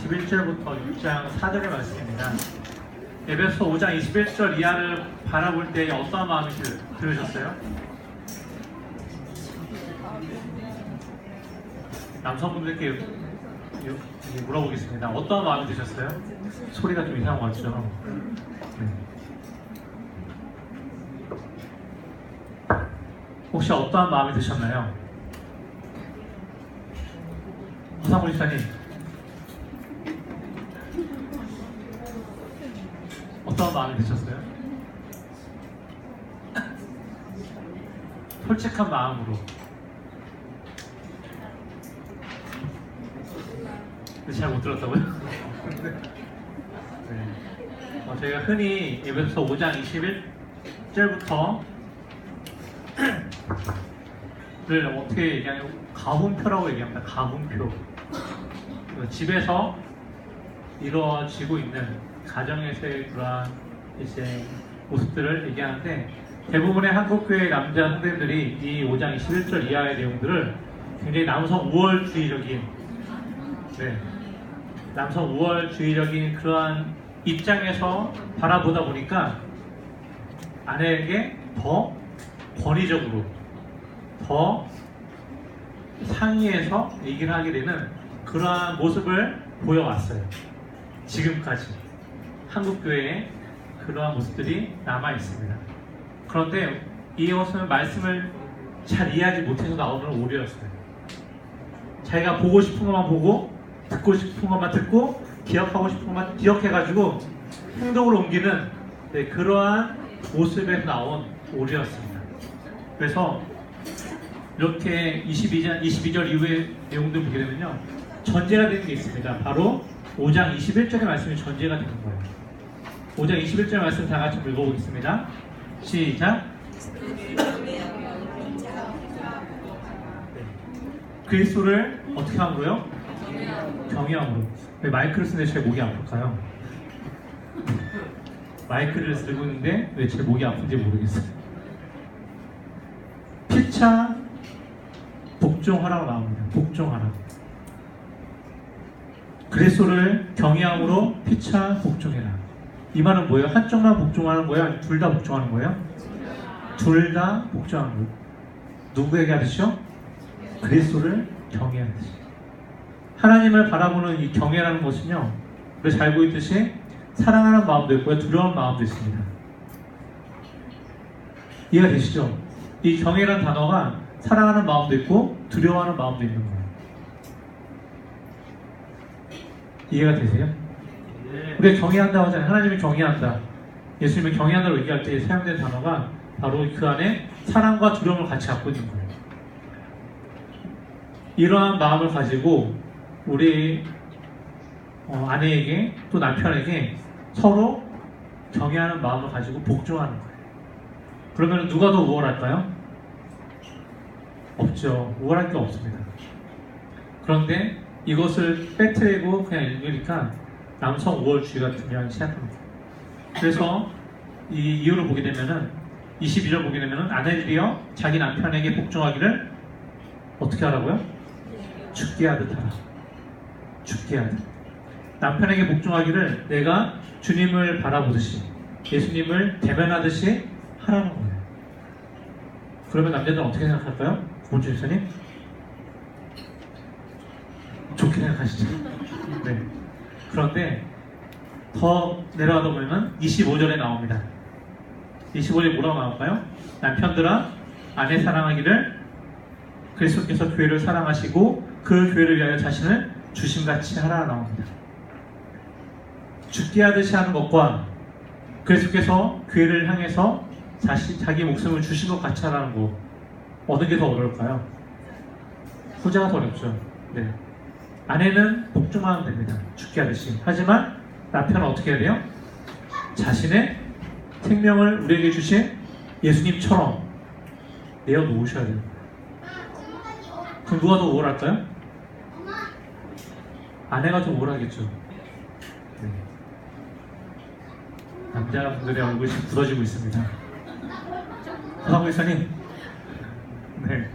21절부터 6장 4절의 말씀입니다. 에베소 5장 21절 이하를 바라볼 때 어떠한 마음이 들으셨어요? 남성분들께 물어보겠습니다. 어떠한 마음이 드셨어요? 소리가 좀 이상한 것 같죠? 네. 혹시 어떠한 마음이 드셨나요? 허상훈 집사님, 어떠한 마음이 드셨어요? 솔직한 마음으로. 잘 못 들었다고요? 네. 저희가 흔히 에베소 5장 21절부터 를 어떻게 얘기하냐면 가문표라고 얘기합니다. 가문표. 집에서 이루어지고 있는 가정에서의 그러한 이제 모습들을 얘기하는데, 대부분의 한국교회 남자 선생님들이 이 5장 21절 이하의 내용들을 굉장히 남성 우월주의적인, 남성 우월주의적인 그러한 입장에서 바라보다 보니까 아내에게 더 권위적으로, 더 상위에서 얘기를 하게 되는 그러한 모습을 보여왔어요. 지금까지 한국교회에 그러한 모습들이 남아 있습니다. 그런데 이것은 말씀을 잘 이해하지 못해서 나오는 오류였어요. 자기가 보고 싶은 것만 보고, 듣고 싶은 것만 듣고, 기억하고 싶은 것만 기억해가지고 행동으로 옮기는 그러한 모습에서 나온 오류였습니다. 그래서 이렇게 22절 이후의 내용들 보게 되면요, 전제가 되는 게 있습니다. 바로 5장 21절의 말씀이 전제가 되는 거예요. 5장 21절 말씀 다 같이 읽어보겠습니다. 시작. 그리스도를 어떻게 함으로요? 경외함으로. 왜 마이크를 쓰는데 제 목이 아플까요? 마이크를 쓰고 있는데 왜 제 목이 아픈지 모르겠어요. 피차 복종하라고 나옵니다. 복종하라. 그리스도를 경외함으로 피차 복종해라. 이 말은 뭐예요? 한쪽만 복종하는 거예요? 아니면 둘 다 복종하는 거예요? 둘 다 복종하는 거예요. 누구에게 하듯이요? 그리스도를 경외하듯이. 하나님을 바라보는 이 경외라는 것은요, 우리가 잘 알고 있듯이 사랑하는 마음도 있고요, 두려운 마음도 있습니다. 이해가 되시죠? 이 경외라는 단어가 사랑하는 마음도 있고 두려워하는 마음도 있는 거예요. 이해가 되세요? 우리가 경외한다고 하잖아요. 하나님이 경외한다, 예수님이 경외한다고 얘기할 때 사용된 단어가 바로 그 안에 사랑과 두려움을 같이 갖고 있는 거예요. 이러한 마음을 가지고 우리 아내에게 또 남편에게 서로 경외하는 마음을 가지고 복종하는 거예요. 그러면 누가 더 우월할까요? 없죠. 우월할 게 없습니다. 그런데 이것을 빼뜨리고 그냥 읽으니까 남성 우월주의가 등장하기 시작합니다. 그래서 이 이유를 보게 되면은 22절 보게 되면은 아내들이여 자기 남편에게 복종하기를 어떻게 하라고요? 죽게 하듯 하라. 죽게 하듯. 남편에게 복종하기를 내가 주님을 바라보듯이, 예수님을 대면하듯이 하라는 거예요. 그러면 남자들은 어떻게 생각할까요? 고은주 집사님? 좋게 생각하시죠? 네. 그런데 더 내려가다 보면 25절에 나옵니다. 25절에 뭐라고 나올까요? 남편들아 아내 사랑하기를 그리스도께서 교회를 사랑하시고 그 교회를 위하여 자신을 주심같이 하라 나옵니다. 죽게 하듯이 하는 것과 그리스도께서 교회를 향해서 자기 목숨을 주신 것 같이 하라는 거, 어느 게 더 어려울까요? 후자가 더 어렵죠. 네. 아내는 복종하면 됩니다. 죽게 하듯이. 하지만 남편은 어떻게 해야 돼요? 자신의 생명을 우리에게 주신 예수님처럼 내어놓으셔야 돼요. 그럼 누가 더 우월할까요? 아내가 더 우월하겠죠. 네. 남자분들의 얼굴이 지금 굳어지고 있습니다. 허상우 이사님. 네.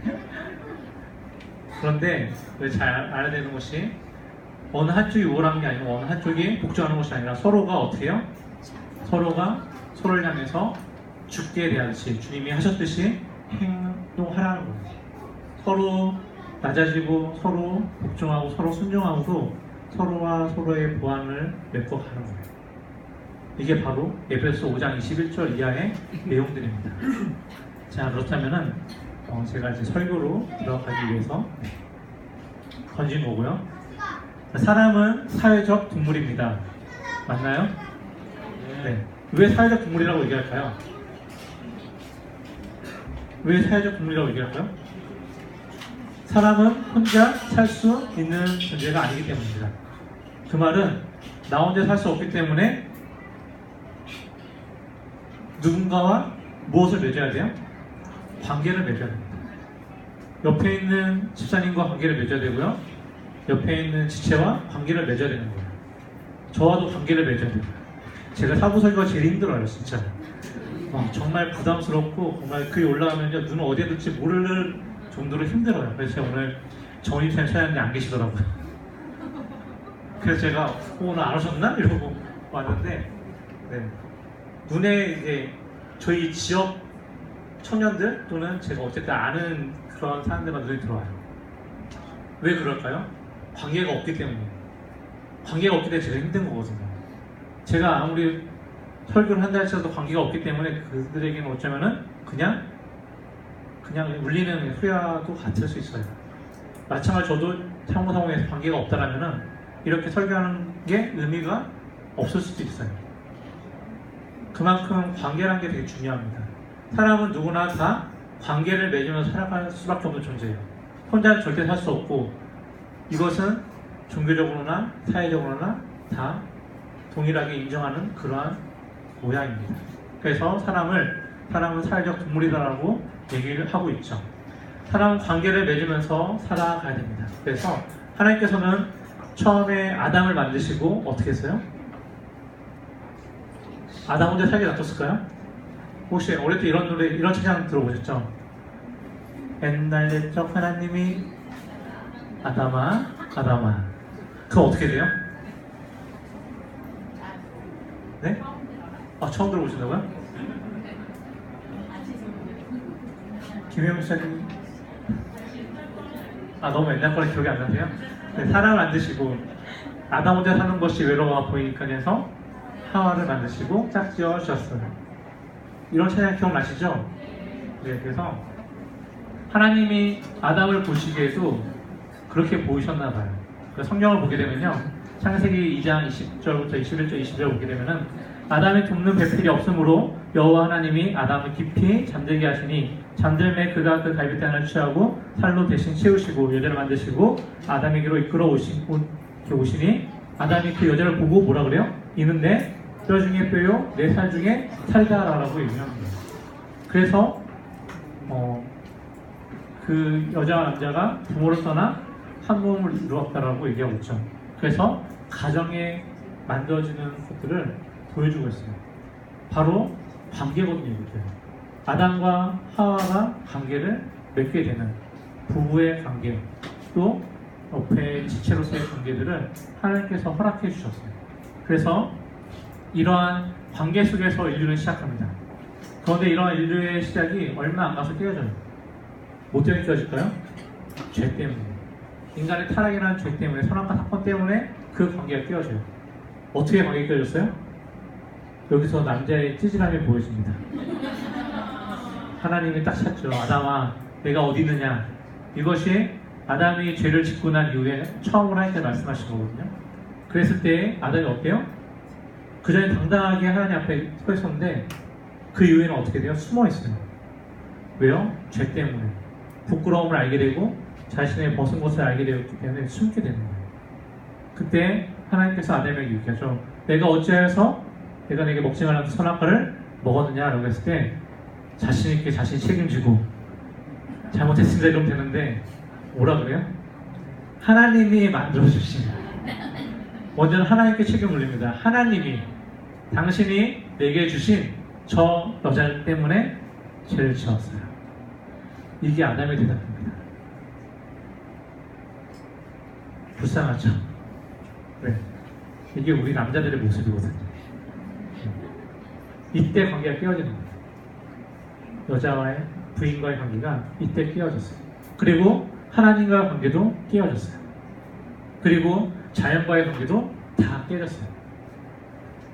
그런데 잘 알아야 되는 것이 어느 한쪽이 우월한 게 아니고 어느 한쪽이 복종하는 것이 아니라 서로가 어떻게 해요? 서로가 서로를 향해서 죽게 대하듯이 주님이 하셨듯이 행동하라는 거예요. 서로 낮아지고 서로 복종하고 서로 순종하고 서로와 서로의 보완을 맺고 가는 거예요. 이게 바로 에베소 5장 21절 이하의 내용들입니다. 자, 그렇다면은 제가 이제 설교로 들어가기 위해서 던진 거고요. 사람은 사회적 동물입니다. 맞나요? 네. 왜 사회적 동물이라고 얘기할까요? 왜 사회적 동물이라고 얘기할까요? 사람은 혼자 살 수 있는 존재가 아니기 때문입니다. 그 말은 나 혼자 살 수 없기 때문에 누군가와 무엇을 맺어야 돼요? 관계를 맺어야 됩니다. 옆에 있는 집사님과 관계를 맺어야 되고요. 옆에 있는 지체와 관계를 맺어야 되는 거예요. 저와도 관계를 맺어야 돼요. 제가 사부설교가 제일 힘들어요, 진짜. 정말 부담스럽고 정말 글이 올라가면 눈을 어디에 둘지 모를 정도로 힘들어요. 그래서 제가 오늘 정인쌤 사장님이 안 계시더라고요. 그래서 제가 오늘 안 오셨나? 이러고 왔는데 네. 눈에 이제 저희 지역 청년들 또는 제가 어쨌든 아는 그런 사람들만 눈에 들어와요. 왜 그럴까요? 관계가 없기 때문이에요. 관계가 없기 때문에 제가 힘든 거거든요. 제가 아무리 설교를 한다 할지라도 관계가 없기 때문에 그들에게는 어쩌면은 그냥 울리는 소야도 같을 수 있어요. 마찬가지로 저도 상호상호에서 관계가 없다라면은 이렇게 설교하는 게 의미가 없을 수도 있어요. 그만큼 관계라는 게 되게 중요합니다. 사람은 누구나 다 관계를 맺으면서 살아갈 수밖에 없는 존재예요. 혼자는 절대 살 수 없고 이것은 종교적으로나 사회적으로나 다 동일하게 인정하는 그러한 모양입니다. 그래서 사람은 사회적 동물이다라고 얘기를 하고 있죠. 사람은 관계를 맺으면서 살아가야 됩니다. 그래서 하나님께서는 처음에 아담을 만드시고 어떻게 했어요? 아담 혼자 살게 놔뒀을까요? 혹시 어릴 때 이런 노래, 이런 찬양 들어보셨죠? 옛날 옛적 하나님이 아담아 그거 어떻게 돼요? 네? 처음 들어보신다고요? 김혜영 씨님 너무 옛날 거라 기억이 안 나세요? 네, 사람을 만드시고 아담 혼자 사는 것이 외로워 보이니까 해서 하와를 만드시고 짝지어 주셨어요. 이런 찬양 기억나시죠? 네, 그래서 하나님이 아담을 보시기에도 그렇게 보이셨나 봐요. 성경을 보게 되면요, 창세기 2장 20절부터 21절, 20절 보게 되면은 아담이 돕는 배필이 없으므로 여호와 하나님이 아담을 깊이 잠들게 하시니 잠들매 그가 그 갈빗대안을 취하고 살로 대신 채우시고 여자를 만드시고 아담에게로 이끌어 오시니 아담이 그 여자를 보고 뭐라 그래요? 이는 내 뼈 중에 뼈요 내 살 중에 살다라고 얘기합니다. 그래서 그 여자와 남자가 부모를 떠나 한 몸을 이루었다라고 얘기하고 있죠. 그래서 가정에 만들어지는 것들을 보여주고 있어요. 바로 관계거든요. 이게 아담과 하와가 관계를 맺게 되는 부부의 관계, 또 옆에 지체로서의 관계들을 하나님께서 허락해 주셨어요. 그래서 이러한 관계 속에서 인류는 시작합니다. 그런데 이러한 인류의 시작이 얼마 안 가서 깨어져요. 뭐 때문에 깨어질까요? 죄 때문에. 인간의 타락이라는 죄 때문에, 선악과 사건 때문에 그 관계가 깨어져요. 어떻게 관계가 깨어졌어요? 여기서 남자의 찌질함이 보여집니다. 하나님이 딱 찾죠. 아담아, 내가 어디 있느냐. 이것이 아담이 죄를 짓고 난 이후에 처음으로 하나님께 말씀하신 거거든요. 그랬을 때 아담이 어때요? 그 전에 당당하게 하나님 앞에 서 있었는데 그 이후에는 어떻게 돼요? 숨어 있어요. 왜요? 죄 때문에. 부끄러움을 알게 되고 자신의 벗은 것을 알게 되었기 때문에 숨게 되는 거예요. 그때 하나님께서 아담에게 얘기하죠. 내가 어찌하여서 내가 내게 먹지 말라는 선악과를 먹었느냐라고 했을 때 자신 있게 자신 책임지고 잘못했습니다 이러면 되는데 뭐라 그래요? 하나님이 만들어주신, 먼저는 하나님께 책임을 물립니다. 하나님이, 당신이 내게 주신 저 여자 때문에 죄를 지었어요. 이게 아담의 대답입니다. 불쌍하죠? 네. 이게 우리 남자들의 모습이거든요. 이때 관계가 깨어지는 거예요. 여자와의 부인과의 관계가 이때 깨어졌어요. 그리고 하나님과의 관계도 깨어졌어요. 그리고 자연과의 관계도 다 깨졌어요.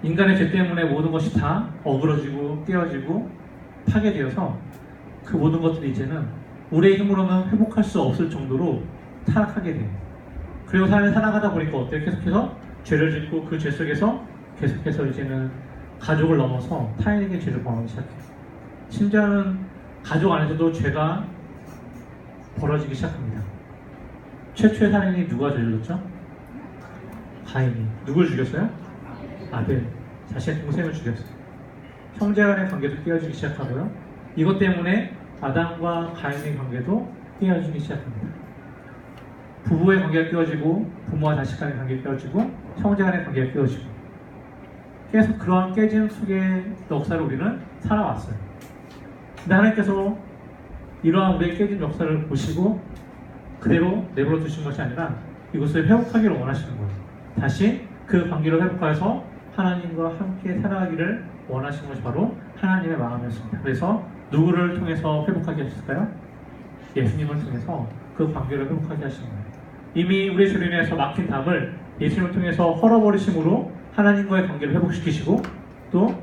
인간의 죄 때문에 모든 것이 다 어그러지고 깨어지고 파괴되어서 그 모든 것들이 이제는 우리의 힘으로는 회복할 수 없을 정도로 타락하게 돼요. 그리고 삶을 살아가다 보니까 어때요? 계속해서 죄를 짓고 그 죄 속에서 계속해서 이제는 가족을 넘어서 타인에게 죄를 범하기 시작해요. 심지어는 가족 안에서도 죄가 벌어지기 시작합니다. 최초의 살인이 누가 저질렀죠? 가인이. 누굴 죽였어요? 아벨. 자신의 동생을 죽였어요. 형제 간의 관계도 깨어지기 시작하고요. 이것 때문에 아담과 가인의 관계도 깨어지기 시작합니다. 부부의 관계가 깨어지고 부모와 자식 간의 관계가 깨어지고 형제 간의 관계가 깨어지고 계속 그러한 깨짐 속의 역사를 우리는 살아왔어요. 근데 하나님께서 이러한 우리의 깨진 역사를 보시고 그대로 내버려 두신 것이 아니라 이것을 회복하기를 원하시는 거예요. 다시 그 관계를 회복해서 하나님과 함께 살아가기를 원하시는 것이 바로 하나님의 마음이었습니다. 그래서 누구를 통해서 회복하게 하셨을까요? 예수님을 통해서 그 관계를 회복하게 하신 거예요. 이미 우리의 죄로 인해서 막힌 담을 예수님을 통해서 헐어버리심으로 하나님과의 관계를 회복시키시고 또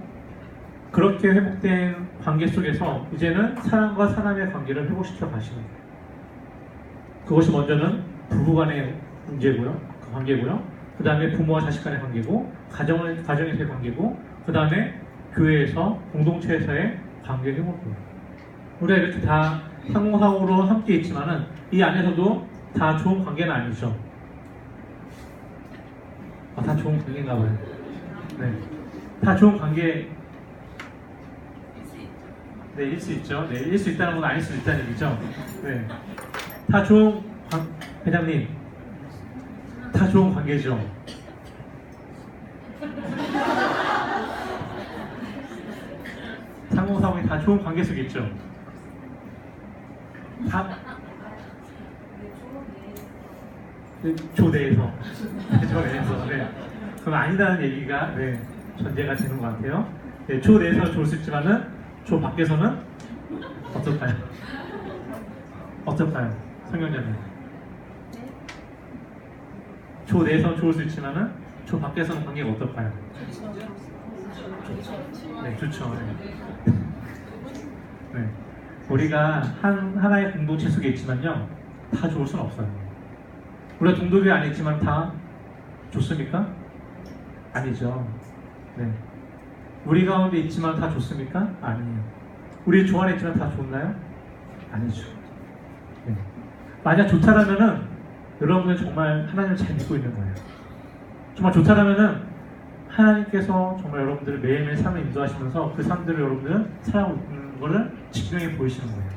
그렇게 회복된 관계 속에서 이제는 사람과 사람의 관계를 회복시켜 가시는 거예요. 그것이 먼저는 부부간의 문제고요, 그 관계고요. 그 다음에 부모와 자식 간의 관계고, 가정에서의 관계고, 그 다음에 교회에서 공동체에서의 관계 회복이에요. 우리가 이렇게 다 상호상호로 함께 있지만은 이 안에서도 다 좋은 관계는 아니죠. 다 좋은 관계인가 봐요. 네, 다 좋은 관계. 네, 일 수 있죠. 네, 일 수 있다는 건 아닐 수 있다는 얘기죠. 네, 다 좋은 회장님, 다 좋은 관계죠. 상호상호에 다 좋은 관계 속에 있죠. 다 조대에서 조대에서 네. 그럼 아니다는 얘기가 네, 전제가 되는 것 같아요. 네, 조내에서 좋을 수 있지만은 조 밖에서는 어떨까요? 어떨까요? 성경자님. 조 내에서 좋을 수 있지만은 조 밖에서는 관계가 어떨까요? 네, 좋죠. 네. 네. 우리가 하나의 공동체 속에 있지만요, 다 좋을 수는 없어요. 우리가 동독이 아니지만 다 좋습니까? 아니죠. 네. 우리 가운데 있지만 다 좋습니까? 아니에요. 우리 조 안에 있지만 다 좋나요? 아니죠. 네. 만약 좋다라면은 여러분은 정말 하나님을 잘 믿고 있는 거예요. 정말 좋다라면은 하나님께서 정말 여러분들을 매일매일 삶을 인도하시면서 그 삶들을 여러분들은 살아가고 있는 것을 증명해 보이시는 거예요.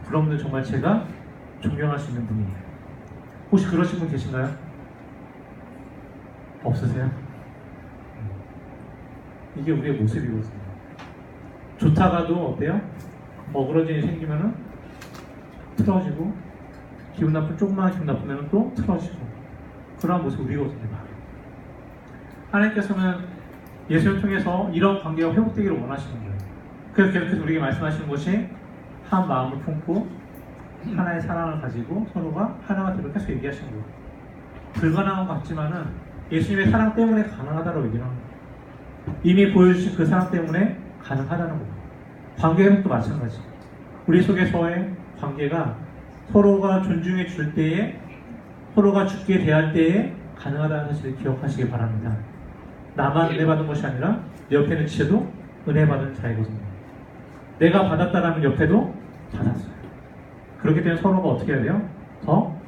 여러분들 정말 제가 존경할 수 있는 분이에요. 혹시 그러신 분 계신가요? 없으세요? 이게 우리의 모습이거든요. 좋다가도 어때요? 어그러짐이 생기면은 틀어지고, 기분 나쁜 조금만 기분 나쁘면 또 틀어지고, 그러한 모습이 우리거든요. 하나님께서는 예수를 통해서 이런 관계가 회복되기를 원하시는 거예요. 그래서 계속해서 우리에게 말씀하시는 것이 한 마음을 품고 하나의 사랑을 가지고 서로가 하나가 되도록 계속 얘기하시는 거예요. 불가능한 것 같지만은 예수님의 사랑 때문에 가능하다고 얘기를 합니다. 이미 보여주신 그 사랑 때문에 가능하다는 거예요. 관계 회복도 마찬가지. 우리 속에서의 관계가 서로가 존중해 줄 때에, 서로가 죽게 대할 때에 가능하다는 사실을 기억하시기 바랍니다. 나만 은혜 받은 것이 아니라 옆에 있는 지체도 은혜 받은 자이거든요. 내가 받았다라면 옆에도 받았어요. 그렇기 때문에 서로가 어떻게 해야 돼요? 더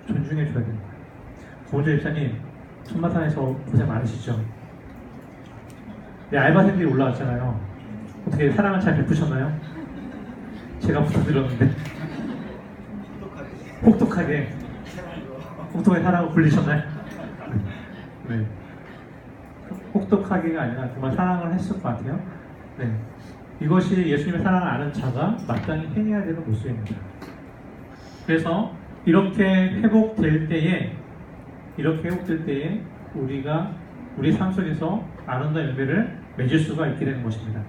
존중해 줘야 되는 거예요. 고은조 집사님, 천마산에서 고생 많으시죠? 네, 알바생들이 올라왔잖아요. 어떻게 사랑을 잘 베푸셨나요? 제가 부탁드렸는데 혹독하게 사랑을 굴리셨나요? 네. 혹독하게가 아니라 정말 사랑을 했을 것 같아요. 네. 이것이 예수님의 사랑을 아는 자가 마땅히 행해야 되는 모습입니다. 그래서 이렇게 회복될 때에 이렇게 회복될 때에 우리가 우리 삶 속에서 아름다운 열매를 맺을 수가 있게 되는 것입니다.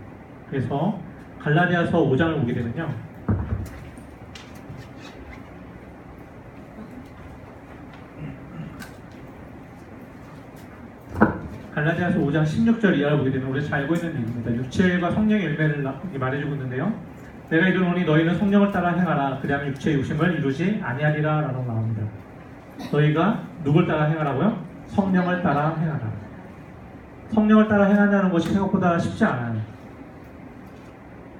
그래서 갈라디아서 5장을 보게 되면요. 갈라디아서 5장 16절 이하를 보게 되면 우리가 잘 알고 있는 얘기입니다. 육체가 성령의 열매를 말해주고 있는데요. 내가 이르노니 너희는 성령을 따라 행하라. 그리하면 육체의 욕심을 이루지 아니하리라 라고 나옵니다. 너희가 누굴 따라 행하라고요? 성령을 따라 행하라. 성령을 따라 행한다는 것이 생각보다 쉽지 않아요.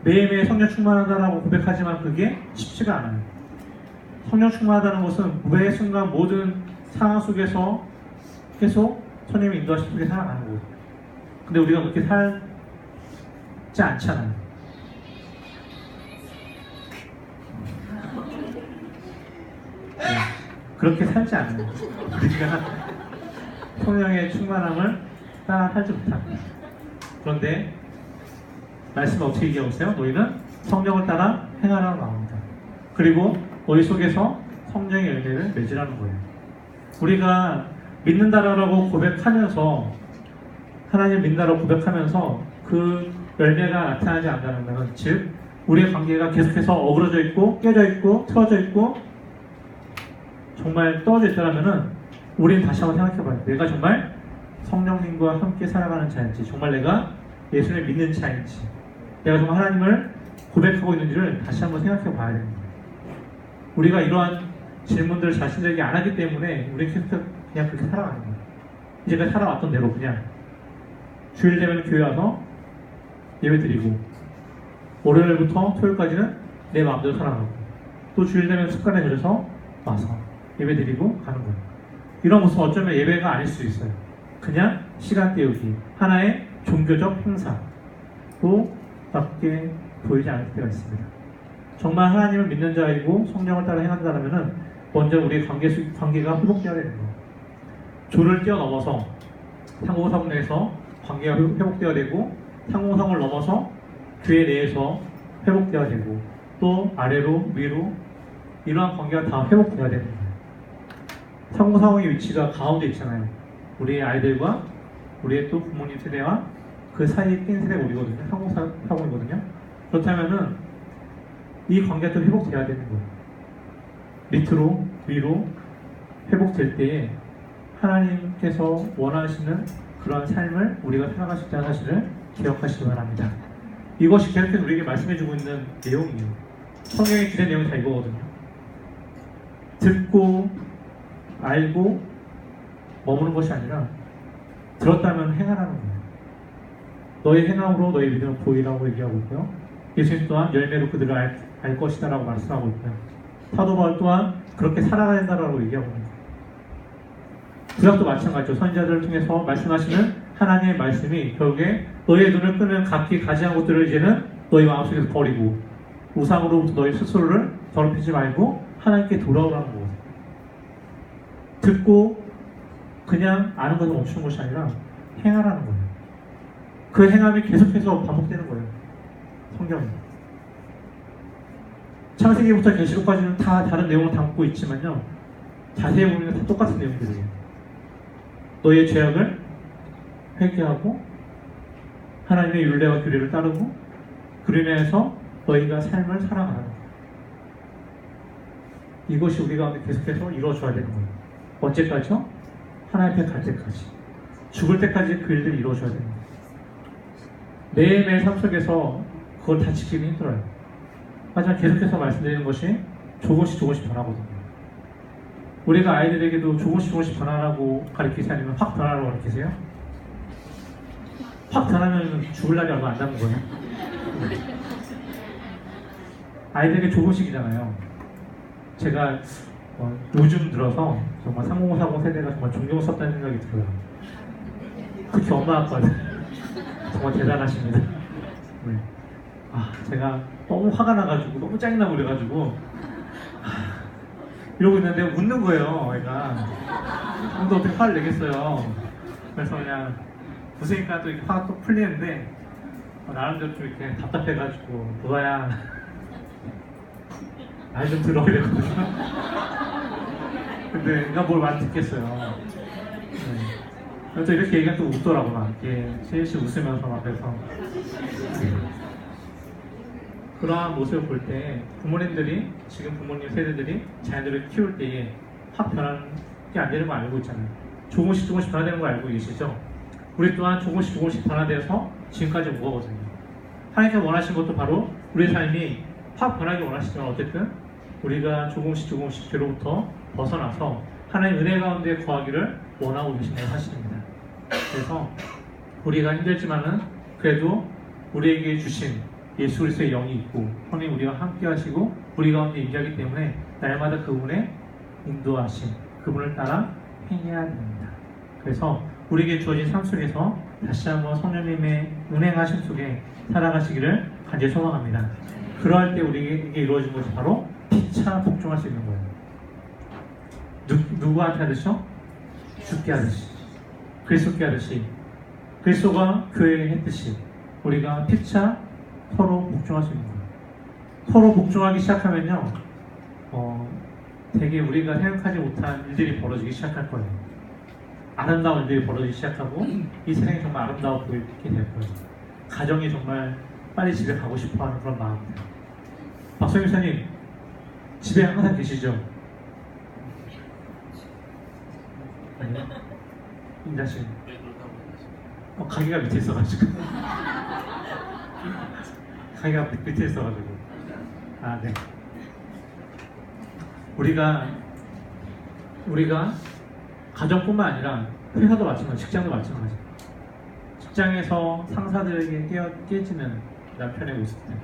매일매일 성령 충만하다라고 고백하지만 그게 쉽지가 않아요. 성령 충만하다는 것은 매 순간 모든 상황 속에서 계속 성령의 인도하심 속에 살아가는 거예요. 근데 우리가 그렇게 살지 않잖아요. 네, 그렇게 살지 않아요. 우리가 성령의 충만함을 따라 살지 못합니다. 그런데 말씀은 어떻게 얘기하고 있어요? 너희는 성령을 따라 행하라고 나옵니다. 그리고 너희 속에서 성령의 열매를 맺으라는 거예요. 우리가 믿는다라고 고백하면서 하나님 믿는다라고 고백하면서 그 열매가 나타나지 않는다는 것은 즉 우리의 관계가 계속해서 어그러져 있고 깨져 있고 틀어져 있고 정말 떨어져 있다면 우리는 다시 한번 생각해봐요. 내가 정말 성령님과 함께 살아가는 자인지 정말 내가 예수를 믿는 자인지 내가 정말 하나님을 고백하고 있는지를 다시 한번 생각해 봐야 됩니다. 우리가 이러한 질문들을 자신들에게 안 하기 때문에 우리 계속 그냥 그렇게 살아가는 거예요. 이제까지 살아왔던 대로 그냥 주일 되면 교회 와서 예배 드리고 월요일부터 토요일까지는 내 마음대로 살아가고 또 주일 되면 습관에 들여서 와서 예배 드리고 가는 거예요. 이런 모습은 어쩌면 예배가 아닐 수 있어요. 그냥 시간 때우기 하나의 종교적 행사로 밖에 보이지 않을 때가 있습니다. 정말 하나님을 믿는 자이고 성령을 따라 행한다면 먼저 우리의 관계가 회복되어야 되는 거예요. 조를 뛰어넘어서 상호사국 내에서 관계가 회복되어야 되고 상호사국을 넘어서 교회 내에서 회복되어야 되고 또 아래로 위로 이러한 관계가 다 회복되어야 되는 거예요. 상호사국의 위치가 가운데 있잖아요. 우리의 아이들과 우리의 또 부모님 세대와 그 사이에 낀 세대가 우리거든요. 상호사국이거든요. 그렇다면은 이 관계가 또 회복되어야 되는 거예요. 밑으로 위로 회복될 때에 하나님께서 원하시는 그런 삶을 우리가 살아갈 수 있다는 사실을 기억하시기 바랍니다. 이것이 계속해서 우리에게 말씀해주고 있는 내용이에요. 성경의 기대 내용이 다 이거거든요. 듣고 알고 머무는 것이 아니라 들었다면 행하라는 거예요. 너의 행함으로 너의 믿음을 보이라고 얘기하고 있고요. 예수님 또한 열매로 그들을 알 것이다 라고 말씀하고 있고요. 사도 바울 또한 그렇게 살아가야 된다라고 얘기하고 있는 거예요. 구약도 마찬가지죠. 선지자들을 통해서 말씀하시는 하나님의 말씀이 결국에 너희의 눈을 끄는 각기 가지한 것들을 이제는 너희 마음속에서 버리고 우상으로부터 너희 스스로를 더럽히지 말고 하나님께 돌아오라는 거예요. 듣고 그냥 아는 것을 멈추는 것이 아니라 행하라는 거예요. 그 행함이 계속해서 반복되는 거예요. 성경이. 창세기부터 계시록까지는 다 다른 내용을 담고 있지만요. 자세히 보면 다 똑같은 내용들이에요. 너희의 죄악을 회개하고 하나님의 율례와 규례를 따르고 그로 인해서 너희가 삶을 살아가는 거예요. 이것이 우리 가운데 계속해서 이루어져야 되는 거예요. 언제까지요? 하나님 앞에 갈 때까지. 죽을 때까지 그 일들이 이루어져야 되는 거예요. 매일매일 삶 속에서 그걸 다 지키기 힘들어요. 하지만 계속해서 말씀드리는 것이 조금씩 변하거든요. 우리가 아이들에게도 조금씩 변하라고 가르치지 아니면 확 변하라고 가르치세요? 확 변하면 죽을 날이 얼마 안 남은 거예요. 아이들에게 조금씩이잖아요. 제가 요즘 들어서 정말 3040 세대가 정말 존경스럽다는 생각이 들어요. 특히 엄마 아빠들 정말 대단하십니다. 네. 제가 너무 화가 나가지고 너무 짜증나고 그래가지고 이러고 있는데 웃는 거예요. 애가 근데 어떻게 화를 내겠어요. 그래서 그냥 웃으니까 또 이렇게 화가 또 풀리는데 나름대로 좀 이렇게 답답해가지고 도아야 말 좀 들어 이랬거든요. 근데 내가 뭘 말 듣겠어요. 또 이렇게 얘기하면 또 웃더라고 막 이렇게 실실 웃으면서 막 그래서 그러한 모습을 볼 때 부모님들이 지금 부모님 세대들이 자녀들을 키울 때에 확 변하는 게 안 되는 거 알고 있잖아요. 조금씩 조금씩 변화되는 거 알고 계시죠? 우리 또한 조금씩 조금씩 변화되어서 지금까지 온 거거든요. 하나님께서 원하신 것도 바로 우리의 삶이 확 변하기 원하시지만 어쨌든 우리가 조금씩 조금씩 죄로부터 벗어나서 하나님 은혜 가운데 거하기를 원하고 계신 걸 사실입니다. 그래서 우리가 힘들지만은 그래도 우리에게 주신 예수 그리스도의 영이 있고 하나님 우리와 함께 하시고 우리 가운데 임하기 때문에 날마다 그분의 인도하심 그분을 따라 행해야 됩니다. 그래서 우리에게 주어진 삶 속에서 다시 한번 성령님의 운행하심 속에 살아가시기를 간절히 소망합니다. 그러할 때 우리에게 이루어진 것이 바로 피차 복종할 수 있는 거예요. 누구한테 하듯이요? 죽게 하듯이, 그리스도께 하듯이, 그리스도가 교회에 했듯이 우리가 피차 서로 복종할 수 있는 거예요. 서로 복종하기 시작하면요, 되게 우리가 생각하지 못한 일들이 벌어지기 시작할 거예요. 아름다운 일들이 벌어지기 시작하고 이 세상이 정말 아름다워 보이게 될 거예요. 가정이 정말 빨리 집에 가고 싶어하는 그런 마음들. 박성윤 목사님 집에 항상 계시죠? 아니요? 임자신 가게가 밑에 있어가지고 가게가 밑에 있어가지고 아 네. 우리가 가정뿐만 아니라 회사도 마찬가지, 직장도 마찬가지. 직장에서 상사들에게 깨지는 남편의 모습들,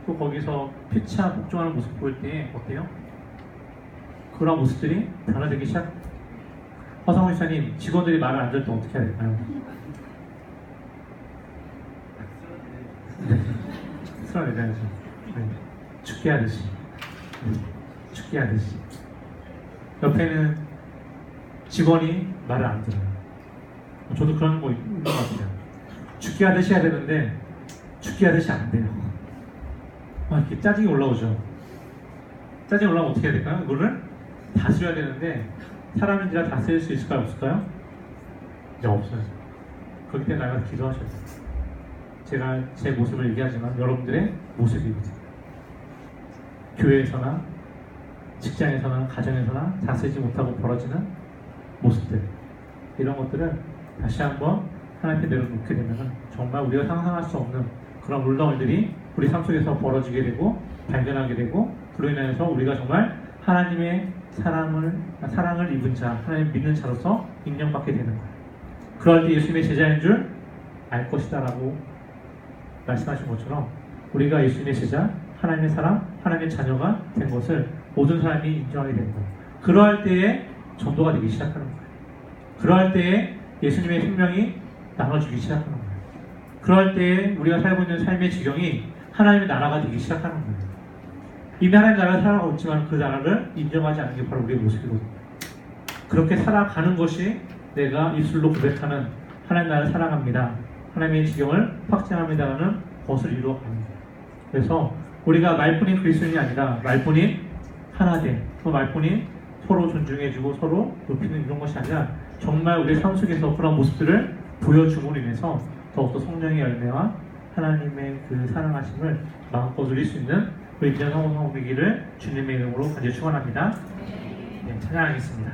또 거기서 피차 복종하는 모습 볼 때 어때요? 그런 모습들이 변화되기 시작. 허성훈 시사님, 직원들이 말을 안 들을 때 어떻게 해야 될까요? 쓸어내야죠. 네. 죽게 하듯이. 죽게 하듯이. 옆에는 직원이 말을 안 들어요. 저도 그런 거 있는 것 같아요. 죽게 하듯이 해야 되는데 죽게 하듯이 안 돼요. 막 이렇게 짜증이 올라오죠. 짜증이 올라오면 어떻게 해야 될까요? 이거를 다스려야 되는데 사람인지라 다스릴 수 있을까요? 없을까요? 이제 없어요. 그렇기 때문에 나가서 기도하셔야 돼요. 제가 제 모습을 얘기하지만 여러분들의 모습이거든요. 교회에서나 직장에서나 가정에서나 다스리지 못하고 벌어지는 모습들, 이런 것들을 다시 한번 하나님께 내려놓게 되면 정말 우리가 상상할 수 없는 그런 놀라운 일들이 우리 삶 속에서 벌어지게 되고 발견하게 되고, 그로 인해서 우리가 정말 하나님의 사랑을 입은 자, 하나님 믿는 자로서 인정받게 되는 거예요. 그럴 때 예수님의 제자인 줄 알 것이다 라고 말씀하신 것처럼 우리가 예수님의 제자, 하나님의 사람, 하나님의 자녀가 된 것을 모든 사람이 인정하게 되는 거예요. 그러할 때에 전도가 되기 시작하는 거예요. 그러할 때에 예수님의 생명이 나눠주기 시작하는 거예요. 그럴 때에 우리가 살고 있는 삶의 지경이 하나님의 나라가 되기 시작하는 거예요. 이미 하나님의 나라를 살아가고 있지만 그 나라를 인정하지 않는 게 바로 우리의 모습이거든요. 그렇게 살아가는 것이 내가 입술로 고백하는 하나님 나라를 살아갑니다, 하나님의 지경을 확증합니다라는 것을 이루어가는 거예요. 그래서 우리가 말뿐인 그리스도인이 아니라 말뿐인 하나됨, 또 말뿐인 서로 존중해주고 서로 높이는 이런 것이 아니라 정말 우리 삶 속에서 그런 모습들을 보여줌으로 인해서 더욱더 성령의 열매와 하나님의 그 사랑하심을 마음껏 누릴 수 있는 우리 귀한 성공 되기를 주님의 이름으로 간절히 축원합니다. 네, 찬양하겠습니다.